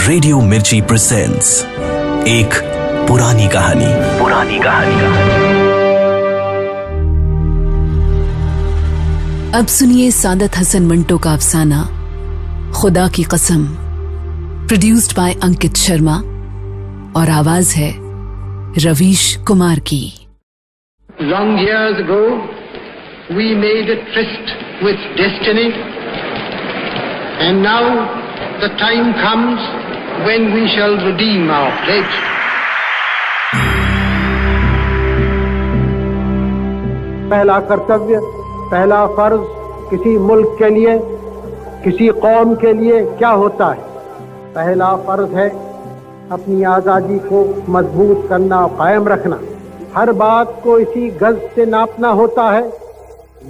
Radio मिर्ची presents एक पुरानी कहानी। अब सुनिए सादत हसन मंटो का अफसाना खुदा की कसम, प्रोड्यूस्ड बाय अंकित शर्मा और आवाज है रवीश कुमार की। Long years ago, we made a tryst with destiny, and now the time comes when we shall redeem our pledge. पहला कर्तव्य, पहला फर्ज किसी मुल्क के लिए, किसी कौम के लिए क्या होता है? पहला फर्ज है अपनी आज़ादी को मजबूत करना, कायम रखना। हर बात को इसी गज से नापना होता है।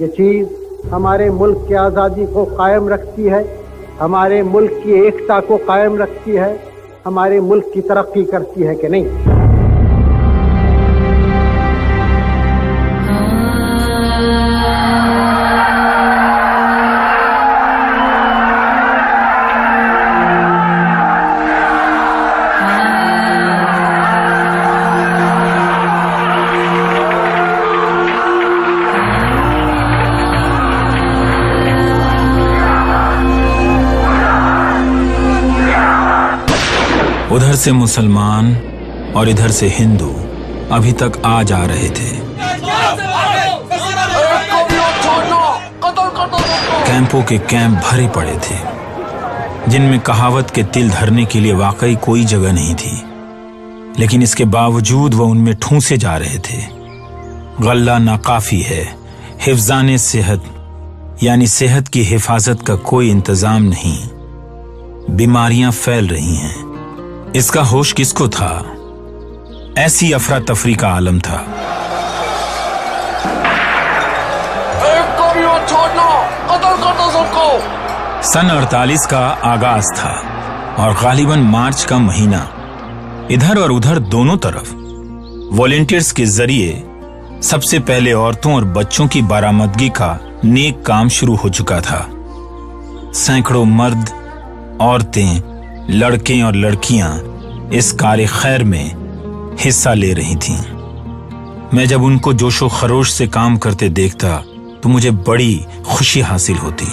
ये चीज़ हमारे मुल्क की आज़ादी को कायम रखती है, हमारे मुल्क की एकता को कायम रखती है, हमारे मुल्क की तरक्की करती है कि नहीं। उधर से मुसलमान और इधर से हिंदू अभी तक आ जा रहे थे। कैंपों के कैंप भरे पड़े थे, जिनमें कहावत के तिल धरने के लिए वाकई कोई जगह नहीं थी, लेकिन इसके बावजूद वह उनमें ठूंसे जा रहे थे। गल्ला नाकाफी है, हिफ्ज़ाने सेहत यानी सेहत की हिफाजत का कोई इंतजाम नहीं, बीमारियां फैल रही हैं। इसका होश किसको था? ऐसी अफरा तफरी का आलम था। सन 48 का आगाज था और गालिबन मार्च का महीना। इधर और उधर दोनों तरफ वॉलेंटियर्स के जरिए सबसे पहले औरतों और बच्चों की बरामदगी का नेक काम शुरू हो चुका था। सैकड़ों मर्द, औरतें, लड़के और लड़कियां इस कार्य खैर में हिस्सा ले रही थीं। मैं जब उनको जोशो खरोश से काम करते देखता तो मुझे बड़ी खुशी हासिल होती,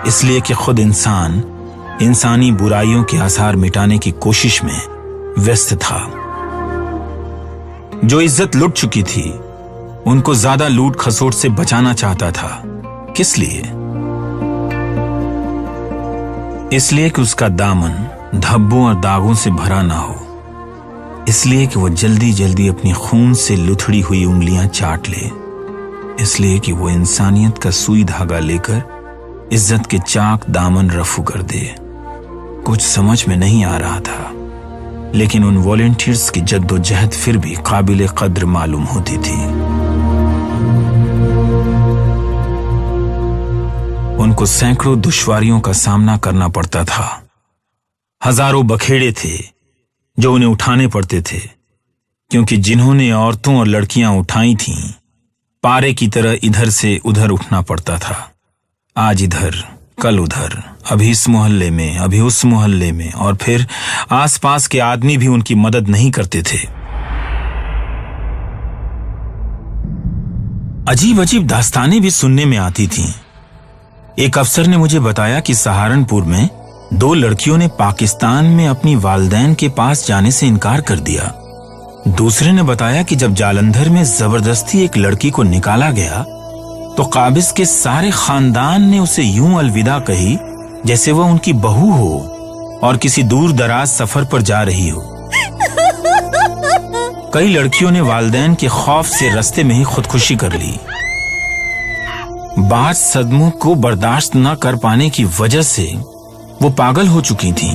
इसलिए कि खुद इंसान इंसानी बुराइयों के आसार मिटाने की कोशिश में व्यस्त था। जो इज्जत लुट चुकी थी उनको ज्यादा लूट खसोट से बचाना चाहता था। किस लिए? इसलिए कि उसका दामन धब्बों और दागों से भरा ना हो, इसलिए कि वो जल्दी जल्दी अपनी खून से लुथड़ी हुई उंगलियां चाट ले, इसलिए कि वो इंसानियत का सुई धागा लेकर इज्जत के चाक दामन रफू कर दे। कुछ समझ में नहीं आ रहा था, लेकिन उन वॉलेंटियर्स की जद्दोजहद फिर भी काबिल कद्र मालूम होती थी। उनको सैकड़ों दुश्वारियों का सामना करना पड़ता था। हजारों बखेड़े थे जो उन्हें उठाने पड़ते थे, क्योंकि जिन्होंने औरतों और लड़कियां उठाई थीं, पारे की तरह इधर से उधर उठना पड़ता था। आज इधर, कल उधर, अभी इस मोहल्ले में, अभी उस मोहल्ले में, और फिर आसपास के आदमी भी उनकी मदद नहीं करते थे। अजीब अजीब दास्तानें भी सुनने में आती थीं। एक अफसर ने मुझे बताया कि सहारनपुर में 2 लड़कियों ने पाकिस्तान में अपनी वालिदैन के पास जाने से इनकार कर दिया। दूसरे ने बताया कि जब जालंधर में जबरदस्ती एक लड़की को निकाला गया तो काबिज के सारे खानदान ने उसे यूं अलविदा कही जैसे वह उनकी बहू हो और किसी दूर दराज सफर पर जा रही हो। कई लड़कियों ने वालिदैन के खौफ से रास्ते में ही खुदकुशी कर ली। बाद सदमों को बर्दाश्त न कर पाने की वजह से वो पागल हो चुकी थीं।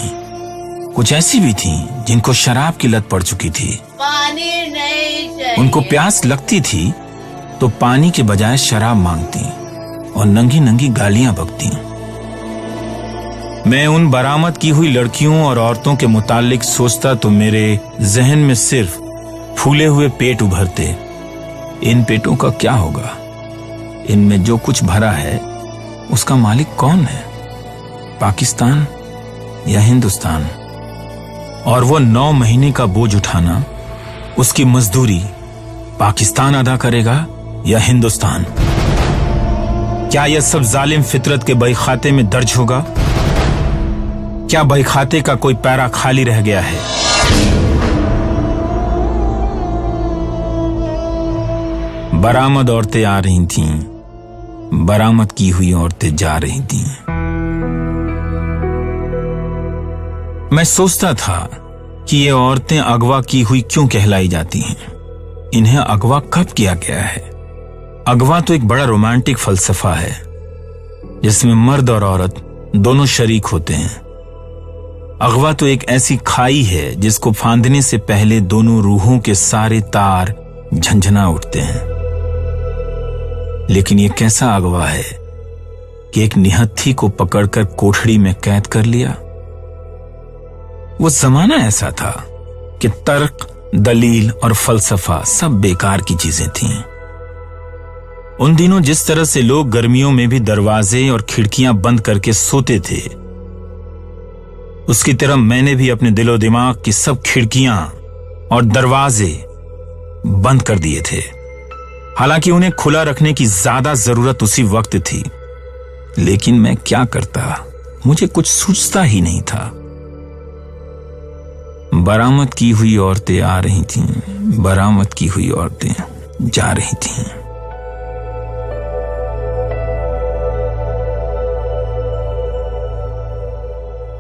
कुछ ऐसी भी थीं जिनको शराब की लत पड़ चुकी थी। पानी नहीं चाहिए। उनको प्यास लगती थी तो पानी के बजाय शराब मांगती और नंगी नंगी गालियां बकती। मैं उन बरामद की हुई लड़कियों और औरतों के मुतालिक सोचता तो मेरे जहन में सिर्फ फूले हुए पेट उभरते। इन पेटों का क्या होगा? इनमें जो कुछ भरा है उसका मालिक कौन है? पाकिस्तान या हिंदुस्तान? और वो 9 महीने का बोझ उठाना, उसकी मजदूरी पाकिस्तान अदा करेगा या हिंदुस्तान? क्या यह सब जालिम फितरत के बही खाते में दर्ज होगा? क्या बही खाते का कोई पैरा खाली रह गया है? बरामद औरतें आ रही थीं, बरामद की हुई औरतें जा रही थीं। मैं सोचता था कि ये औरतें अगवा की हुई क्यों कहलाई जाती हैं? इन्हें अगवा कब किया गया है? अगवा तो एक बड़ा रोमांटिक फलसफा है जिसमें मर्द और औरत दोनों शरीक होते हैं। अगवा तो एक ऐसी खाई है जिसको फांदने से पहले दोनों रूहों के सारे तार झंझना उठते हैं। लेकिन यह कैसा अगवा है कि एक निहत्थी को पकड़कर कोठड़ी में कैद कर लिया? वो जमाना ऐसा था कि तर्क, दलील और फलसफा सब बेकार की चीजें थीं। उन दिनों जिस तरह से लोग गर्मियों में भी दरवाजे और खिड़कियां बंद करके सोते थे, उसकी तरह मैंने भी अपने दिलो दिमाग की सब खिड़कियां और दरवाजे बंद कर दिए थे। हालांकि उन्हें खुला रखने की ज्यादा जरूरत उसी वक्त थी, लेकिन मैं क्या करता, मुझे कुछ सूझता ही नहीं था। बरामद की हुई औरतें आ रही थीं, बरामद की हुई औरतें जा रही थीं।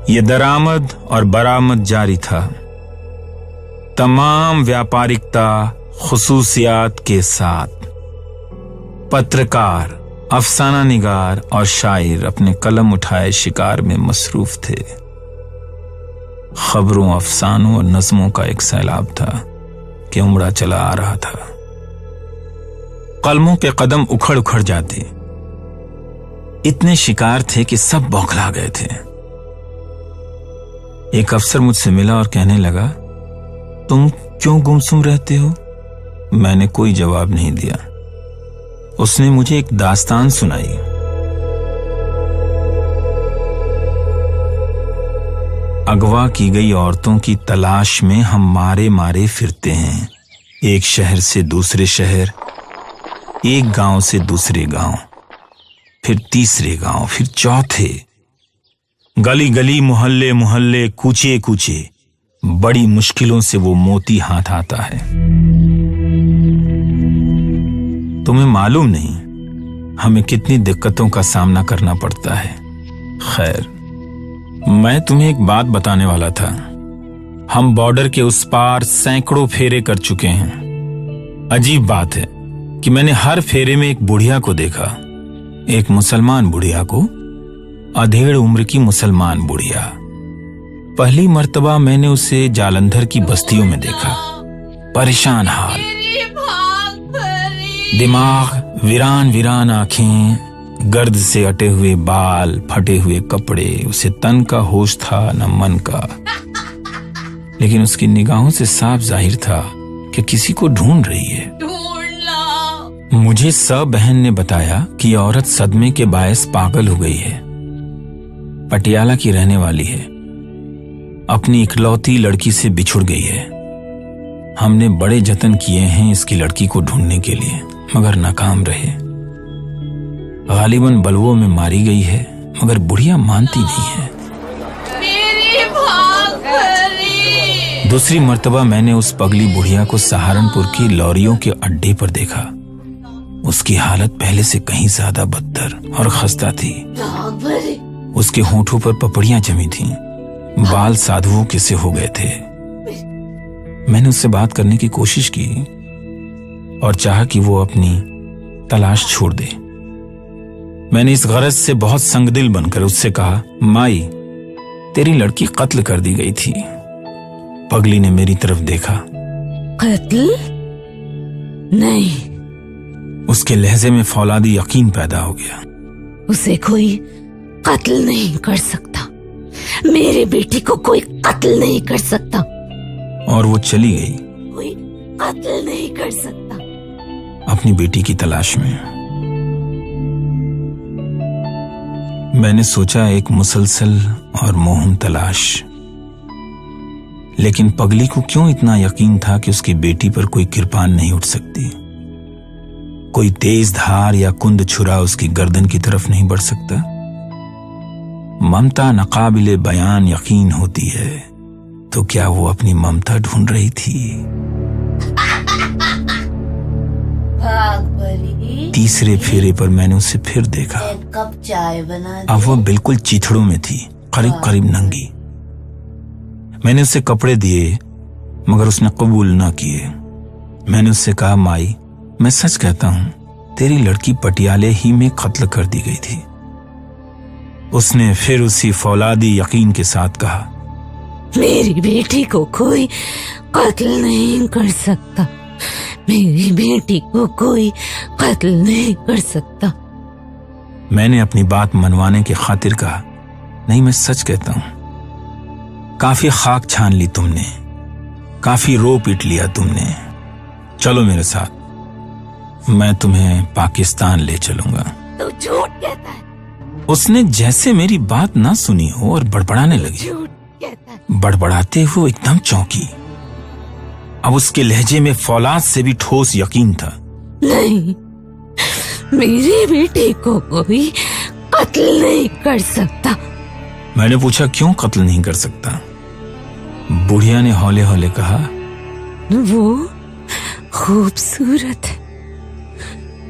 ये दरामद और बरामद जारी था, तमाम व्यापारिकता खुसूसियात के साथ। पत्रकार, अफसाना निगार और शायर अपने कलम उठाए शिकार में मसरूफ थे। खबरों, अफसानों और नज़्मों का एक सैलाब था कि उमड़ा चला आ रहा था। कलमों के कदम उखड़ उखड़ जाते, इतने शिकार थे कि सब बौखला गए थे। एक अफसर मुझसे मिला और कहने लगा, तुम क्यों गुमसुम रहते हो? मैंने कोई जवाब नहीं दिया। उसने मुझे एक दास्तान सुनाई। अगवा की गई औरतों की तलाश में हम मारे मारे फिरते हैं, एक शहर से दूसरे शहर, एक गांव से दूसरे गांव, फिर तीसरे गांव, फिर चौथे, गली गली, मोहल्ले मोहल्ले, कूचे कूचे, बड़ी मुश्किलों से वो मोती हाथ आता है। तुम्हें मालूम नहीं हमें कितनी दिक्कतों का सामना करना पड़ता है। खैर, मैं तुम्हें एक बात बताने वाला था। हम बॉर्डर के उस पार सैकड़ों फेरे कर चुके हैं। अजीब बात है कि मैंने हर फेरे में एक बुढ़िया को देखा, एक मुसलमान बुढ़िया को, अधेड़ उम्र की मुसलमान बुढ़िया। पहली मर्तबा मैंने उसे जालंधर की बस्तियों में देखा, परेशान हाल, दिमाग, वीरान वीरान आंखें, गर्द से अटे हुए बाल, फटे हुए कपड़े। उसे तन का होश था न मन का, लेकिन उसकी निगाहों से साफ जाहिर था कि किसी को ढूंढ रही है। मुझे सब बहन ने बताया कि औरत सदमे के बायस पागल हो गई है। पटियाला की रहने वाली है, अपनी इकलौती लड़की से बिछुड़ गई है। हमने बड़े जतन किए हैं इसकी लड़की को ढूंढने के लिए, मगर नाकाम रहे। गालिबन बलवों में मारी गई है, मगर बुढ़िया मानती नहीं है। मेरी भागरी। दूसरी मर्तबा मैंने उस पगली बुढ़िया को सहारनपुर की लॉरियों के अड्डे पर देखा। उसकी हालत पहले से कहीं ज्यादा बदतर और खस्ता थी। उसके होठों पर पपड़ियां जमी थीं, बाल साधुओं के से हो गए थे। मैंने उससे बात करने की कोशिश की और चाहा कि वो अपनी तलाश छोड़ दे। मैंने इस गरज से बहुत संगदिल बनकर उससे कहा, माई, तेरी लड़की कत्ल कर दी गई थी। पगली ने मेरी तरफ देखा। कत्ल? नहीं। उसके लहजे में फौलादी यकीन पैदा हो गया। उसे कोई कत्ल नहीं कर सकता। मेरे बेटी को कोई कत्ल नहीं कर सकता। और वो चली गई, कोई कत्ल नहीं कर सकता, अपनी बेटी की तलाश में। मैंने सोचा एक मुसलसल और मोहम तलाश, लेकिन पगली को क्यों इतना यकीन था कि उसकी बेटी पर कोई कृपाण नहीं उठ सकती, कोई तेज धार या कुंद छुरा उसकी गर्दन की तरफ नहीं बढ़ सकता। ममता नाकाबिले बयान यकीन होती है, तो क्या वो अपनी ममता ढूंढ रही थी? तीसरे फेरे पर मैंने उसे फिर देखा। एक कप चाय बना दे। अब वह बिल्कुल चिथड़ों में थी, करीब करीब नंगी। मैंने उसे कपड़े दिए मगर उसने कबूल ना किए। मैंने उससे कहा, माई मैं सच कहता हूं, तेरी लड़की पटियाले ही में कत्ल कर दी गई थी। उसने फिर उसी फौलादी यकीन के साथ कहा, मेरी बेटी को कोई कत्ल नहीं कर सकता, मेरी बेटी को कोई कत्ल नहीं कर सकता। मैंने अपनी बात मनवाने की खातिर कहा, नहीं मैं सच कहता हूं, काफी खाक छान ली तुमने, काफी रो पीट लिया तुमने, चलो मेरे साथ, मैं तुम्हें पाकिस्तान ले चलूंगा। तो झूठ कहता है। उसने जैसे मेरी बात ना सुनी हो और बड़बड़ाने लगी। झूठ कहता है। बड़बड़ाते हुए एकदम चौंकी। अब उसके लहजे में फौलाद से भी ठोस यकीन था। नहीं, मेरी बेटी को कोई कत्ल नहीं कर सकता। मैंने पूछा, क्यों कत्ल नहीं कर सकता? बुढ़िया ने हौले हौले कहा, वो खूबसूरत है,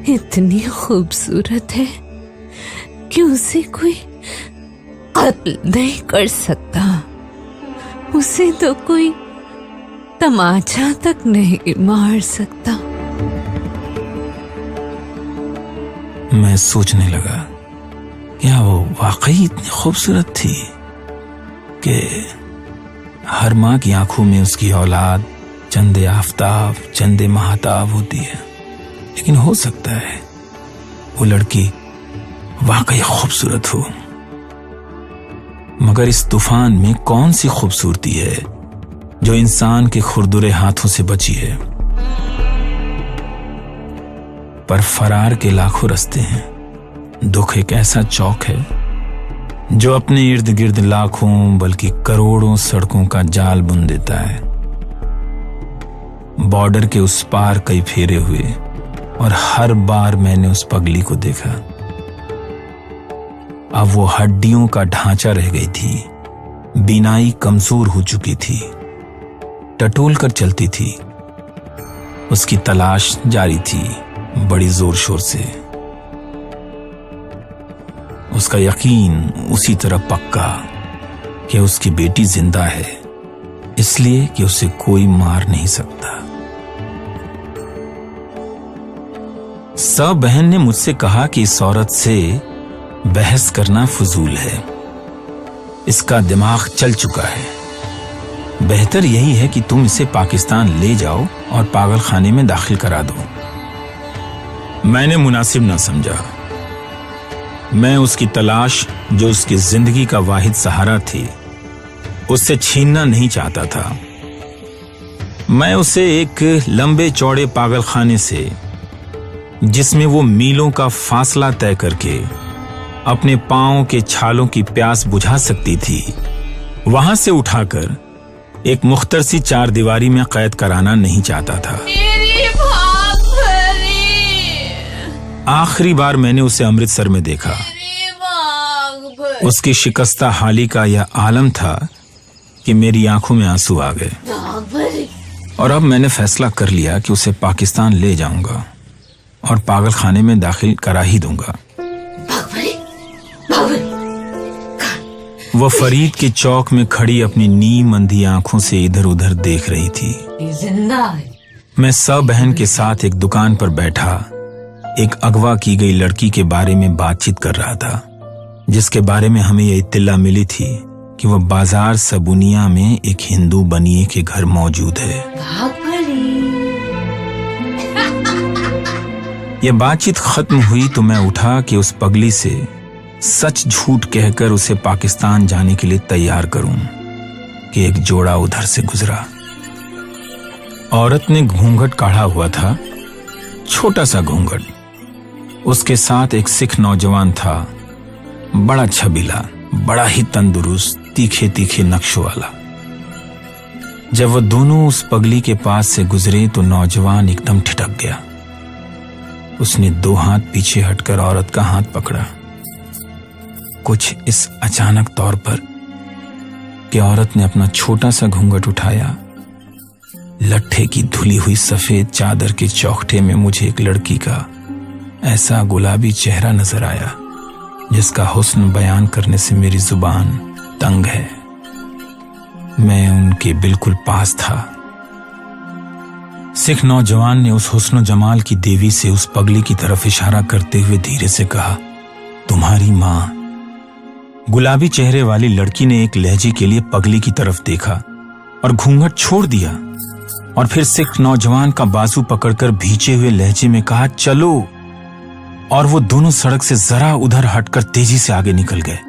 इतनी खूबसूरत है कि उसे कोई कत्ल नहीं कर सकता। उसे तो कोई तमाचा तक नहीं मार सकता। मैं सोचने लगा, क्या वो वाकई इतनी खूबसूरत थी कि हर माँ की आंखों में उसकी औलाद चंदे आफताब चंदे महाताब होती है। लेकिन हो सकता है वो लड़की वाकई खूबसूरत हो, मगर इस तूफान में कौन सी खूबसूरती है जो इंसान के खुरदुरे हाथों से बची है? पर फरार के लाखों रास्ते हैं। दुख एक ऐसा चौक है जो अपने इर्द गिर्द लाखों बल्कि करोड़ों सड़कों का जाल बुन देता है। बॉर्डर के उस पार कई फेरे हुए और हर बार मैंने उस पगली को देखा। अब वो हड्डियों का ढांचा रह गई थी, बीनाई कमजोर हो चुकी थी, टटोल कर चलती थी। उसकी तलाश जारी थी बड़ी जोर शोर से। उसका यकीन उसी तरह पक्का कि उसकी बेटी जिंदा है, इसलिए कि उसे कोई मार नहीं सकता। सब बहन ने मुझसे कहा कि इस औरत से बहस करना फजूल है, इसका दिमाग चल चुका है। बेहतर यही है कि तुम इसे पाकिस्तान ले जाओ और पागल खाने में दाखिल करा दो। मैंने मुनासिब ना समझा। मैं उसकी तलाश, जो उसकी जिंदगी का वाहिद सहारा थी, उससे छीनना नहीं चाहता था। मैं उसे एक लंबे चौड़े पागल खाने से, जिसमें वो मीलों का फासला तय करके अपने पांव के छालों की प्यास बुझा सकती थी, वहां से उठाकर एक मुख्तर सी चार दीवारी में कैद कराना नहीं चाहता था। आखिरी बार मैंने उसे अमृतसर में देखा। उसकी शिकस्ता हाली का यह आलम था कि मेरी आंखों में आंसू आ गए। और अब मैंने फैसला कर लिया कि उसे पाकिस्तान ले जाऊंगा और पागल खाने में दाखिल करा ही दूंगा। वह फरीद के चौक में खड़ी अपनी नीम अंधी आंखों से इधर उधर देख रही थी। मैं सब बहन के साथ एक दुकान पर बैठा एक अगवा की गई लड़की के बारे में बातचीत कर रहा था, जिसके बारे में हमें यह इत्तला मिली थी कि वह बाजार सबुनिया में एक हिंदू बनिए के घर मौजूद है। यह बातचीत खत्म हुई तो मैं उठा कि उस पगली से सच झूठ कहकर उसे पाकिस्तान जाने के लिए तैयार करूं कि एक जोड़ा उधर से गुजरा। औरत ने घूंघट काढ़ा हुआ था, छोटा सा घूंघट। उसके साथ एक सिख नौजवान था, बड़ा छबीला, बड़ा ही तंदुरुस्त, तीखे तीखे नक्शों वाला। जब वो दोनों उस पगली के पास से गुजरे तो नौजवान एकदम ठिठक गया। उसने 2 हाथ पीछे हटकर औरत का हाथ पकड़ा, कुछ इस अचानक तौर पर कि औरत ने अपना छोटा सा घूंघट उठाया। लट्ठे की धुली हुई सफेद चादर के चौखटे में मुझे एक लड़की का ऐसा गुलाबी चेहरा नजर आया जिसका हुस्न बयान करने से मेरी जुबान तंग है। मैं उनके बिल्कुल पास था। सिख नौजवान ने उस हुस्न जमाल की देवी से उस पगली की तरफ इशारा करते हुए धीरे से कहा, तुम्हारी मां। गुलाबी चेहरे वाली लड़की ने एक लहजे के लिए पगली की तरफ देखा और घूंघट छोड़ दिया और फिर सिख नौजवान का बाजू पकड़कर भींचे हुए लहजे में कहा, चलो। और वो दोनों सड़क से जरा उधर हटकर तेजी से आगे निकल गए।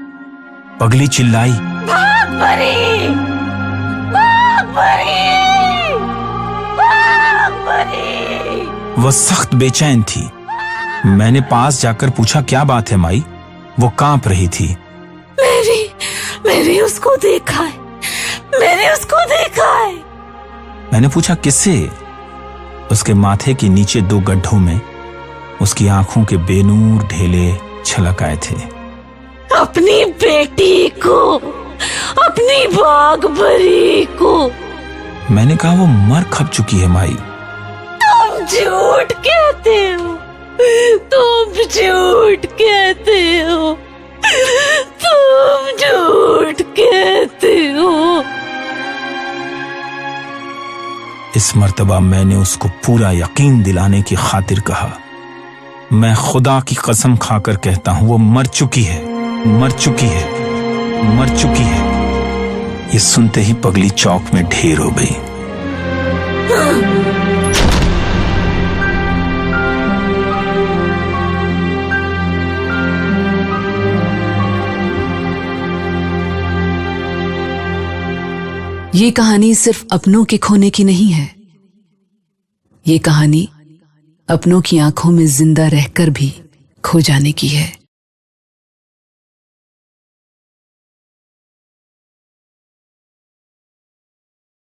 पगली चिल्लाई, भाग परी, भाग परी, भाग परी। वह सख्त बेचैन थी। मैंने पास जाकर पूछा, क्या बात है माई? वो कांप रही थी। मैंने उसको देखा है, मैंने उसको देखा है। मैंने पूछा, किससे? उसके माथे के नीचे 2 गड्ढों में उसकी आंखों के बेनूर ढेले छलक आए थे। अपनी बेटी को, अपनी बागबरी को। मैंने कहा, वो मर खप चुकी है माई। तुम झूठ कहते हो, तुम झूठ कहते हो, तुम झूठ कहते हो। इस मर्तबा मैंने उसको पूरा यकीन दिलाने की खातिर कहा, मैं खुदा की कसम खाकर कहता हूं वो मर चुकी है, मर चुकी है, मर चुकी है। ये सुनते ही पगली चौक में ढेर हो गई। ये कहानी सिर्फ अपनों के खोने की नहीं है। ये कहानी अपनों की आंखों में जिंदा रहकर भी खो जाने की है।